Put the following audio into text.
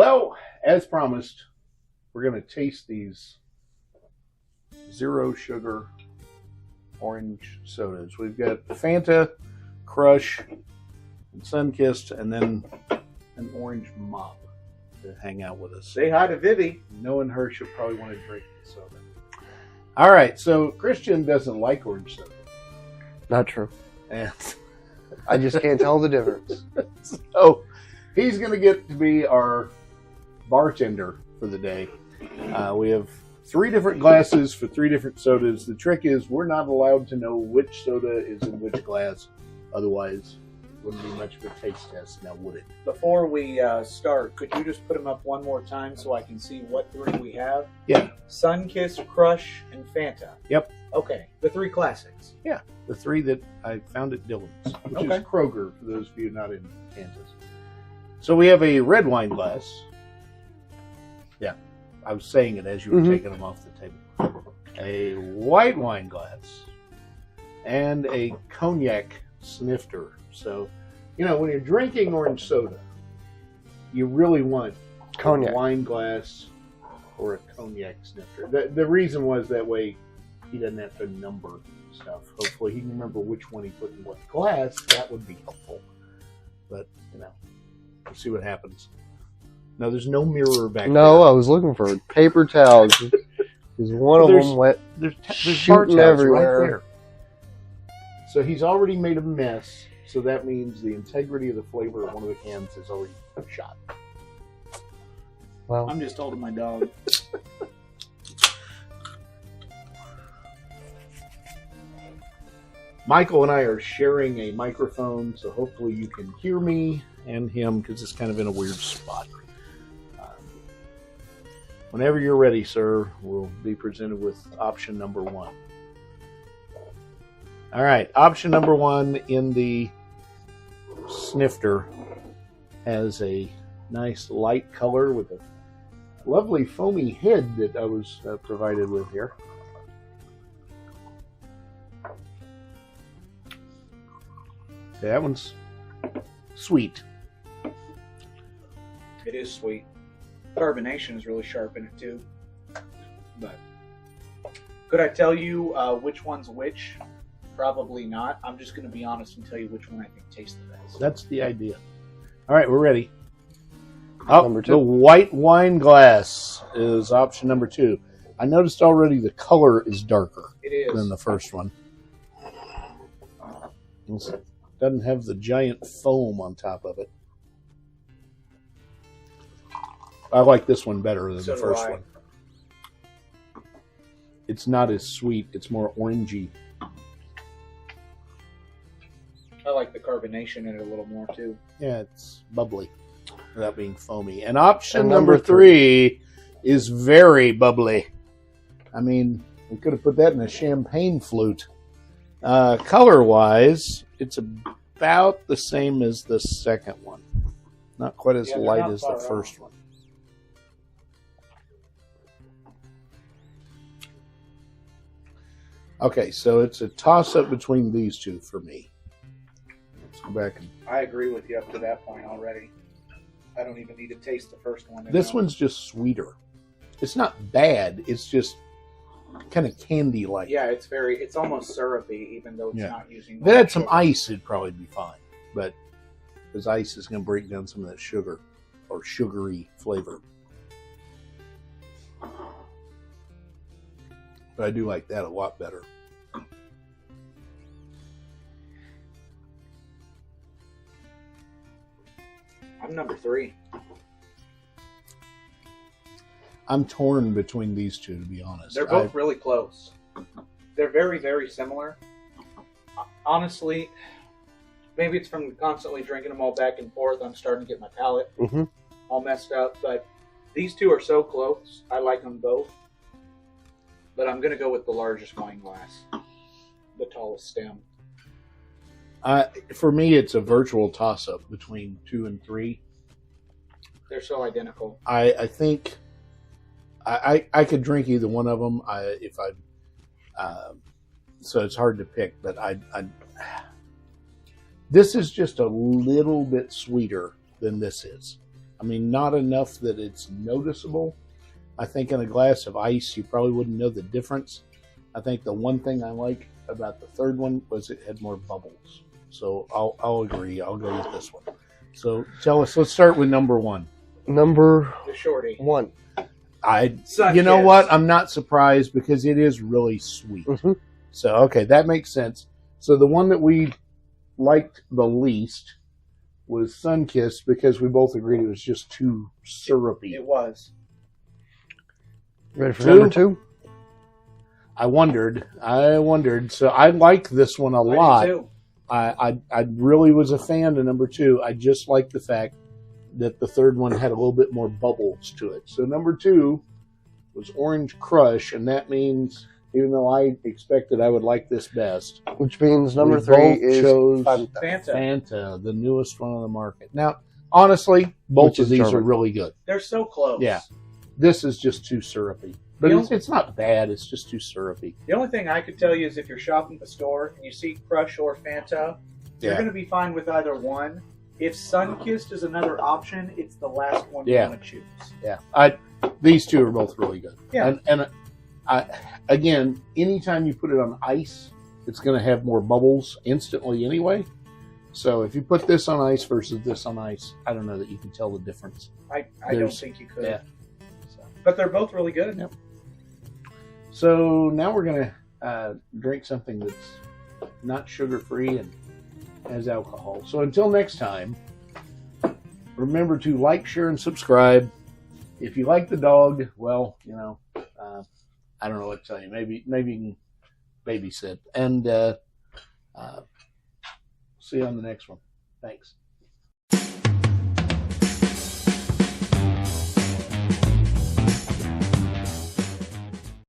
Well, as promised, we're going to taste these zero sugar orange sodas. We've got Fanta, Crush, and Sunkist, and then an orange mop to hang out with us. Say hi to Vivi. Knowing her, she'll probably want to drink the soda. All right, so Christian doesn't like orange soda. Not true. And I just can't tell the difference. so he's going to get to be our bartender for the day. We have 3 different glasses for 3 different sodas. The trick is we're not allowed to know which soda is in which glass. Otherwise, it wouldn't be much of a taste test, now would it? Before we start, could you just put them up one more time so I can see what 3 we have? Yeah. Sunkist, Crush, and Fanta. Yep. Okay, the 3 classics. Yeah, the 3 that I found at Dillon's, which is Kroger, for those of you not in Kansas. So we have a red wine glass. Yeah, I was saying it as you were taking them off the table. A white wine glass. And a cognac snifter. So, you know, when you're drinking orange soda, you really want Cognac. a wine glass or a cognac snifter. The reason was that way he doesn't have to number stuff. Hopefully he can remember which one he put in what glass. That would be helpful. But, you know, we'll see what happens. No, there's no mirror back there. No, I was looking for paper towels. Is one of them wet? There's shooting bar towels everywhere. right there. So he's already made a mess. So that means the integrity of the flavor of one of the cans is already shot. Well, I'm just holding my dog. Michael and I are sharing a microphone, so hopefully you can hear me and him because it's kind of in a weird spot. Whenever you're ready, sir, we'll be presented with option number 1. All right, option number 1 in the snifter has a nice light color with a lovely foamy head that I was provided with here. Okay, that one's sweet. It is sweet. Carbonation is really sharp in it too. But could I tell you which one's which? Probably not. I'm just going to be honest and tell you which one I think tastes the best. That's the idea. All right, we're ready. Oh, Number 2. the white wine glass is option number 2. I noticed already the color is darker It is. than the first one. It doesn't have the giant foam on top of it. I like this one better than So the do first I. one. It's not as sweet. It's more orangey. I like the carbonation in it a little more too. Yeah, it's bubbly without being foamy. And option And number number 3 is very bubbly. I mean, we could have put that in a champagne flute. Color-wise, it's about the same as the second one. Not quite as Yeah, they're light not as the far first one. Okay, so it's a toss-up between these 2 for me. Let's go back and I agree with you up to that point already. I don't even need to taste the first one. this one's just sweeter. It's not bad. It's just kind of candy-like. Yeah, it's almost syrupy, even though it's not using. If it had some sugar. ice, it'd probably be fine. But because ice is going to break down some of that sugar or sugary flavor. But I do like that a lot better. I'm number 3. I'm torn between these 2, to be honest. They're both really close. They're very, very similar. Honestly, maybe it's from constantly drinking them all back and forth. I'm starting to get my palate all messed up. But these 2 are so close. I like them both. But I'm going to go with the largest wine glass. The tallest stem. For me, it's a virtual toss-up between 2 and 3. They're so identical. I think I could drink either one of them. So it's hard to pick. But this is just a little bit sweeter than this is. I mean, not enough that it's noticeable. I think in a glass of ice, you probably wouldn't know the difference. I think the one thing I like about the third one was it had more bubbles. So I'll agree. I'll go with this one. So tell us. Let's start with number one. Number The shorty. 1. You know what? I'm not surprised because it is really sweet. Mm-hmm. So okay, that makes sense. So the one that we liked the least was Sunkist because we both agreed it was just too syrupy. It was. Ready for number 2? I wondered. So I like this one a lot. I do too. I really was a fan of number 2. I just liked the fact that the third one had a little bit more bubbles to it. So number 2 was Orange Crush, and that means, even though I expected I would like this best, Which means number we 3 both is chose Fanta. Fanta, the newest one on the market. Now, honestly, both of these are really good. They're so close. Yeah. This is just too syrupy. But it's not bad. It's just too syrupy. The only thing I could tell you is if you're shopping at the store and you see Crush or Fanta, you're going to be fine with either one. If Sunkist is another option, it's the last one you want to choose. Yeah. These two are both really good. Yeah. And again, anytime you put it on ice, it's going to have more bubbles instantly anyway. So if you put this on ice versus this on ice, I don't know that you can tell the difference. I don't think you could. Yeah. But they're both really good. Yep. So now we're going to drink something that's not sugar-free and has alcohol. So until next time, remember to like, share, and subscribe. If you like the dog, well, I don't know what to tell you. Maybe you can babysit. And see you on the next one. Thanks.